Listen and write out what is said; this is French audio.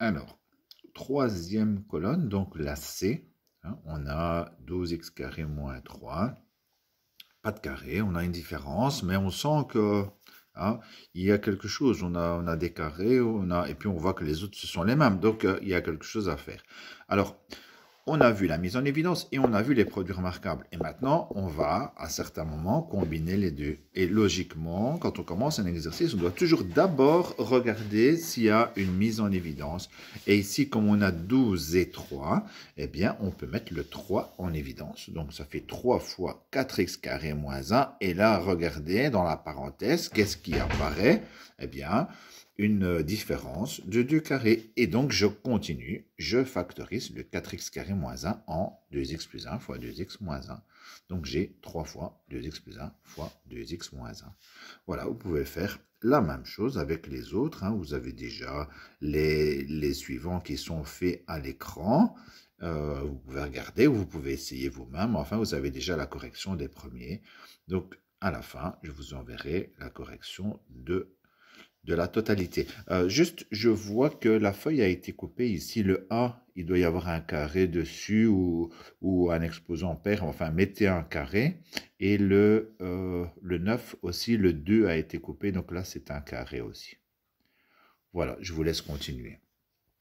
Alors, troisième colonne, donc la C, hein, on a 12x carré moins 3, pas de carré, on a une différence, mais on sent que hein, il y a quelque chose, on a des carrés, et puis on voit que les autres, ce sont les mêmes, donc il y a quelque chose à faire. Alors, on a vu la mise en évidence et on a vu les produits remarquables. Et maintenant, on va, à certains moments, combiner les deux. Et logiquement, quand on commence un exercice, on doit toujours d'abord regarder s'il y a une mise en évidence. Et ici, comme on a 12 et 3, eh bien, on peut mettre le 3 en évidence. Donc, ça fait 3 fois 4x carré moins 1. Et là, regardez dans la parenthèse, qu'est-ce qui apparaît? Eh bien, une différence de 2 carrés. Et donc, je continue, je factorise le 4x carré moins 1 en 2x plus 1 fois 2x moins 1. Donc, j'ai 3 fois 2x plus 1 fois 2x moins 1. Voilà, vous pouvez faire la même chose avec les autres. Hein. Vous avez déjà les suivants qui sont faits à l'écran. Vous pouvez regarder ou vous pouvez essayer vous-même. Enfin, vous avez déjà la correction des premiers. Donc, à la fin, je vous enverrai la correction de la totalité. Juste, je vois que la feuille a été coupée ici. Le A, il doit y avoir un carré dessus ou un exposant pair. Enfin, mettez un carré. Et le 9 aussi, le 2 a été coupé. Donc là, c'est un carré aussi. Voilà, je vous laisse continuer.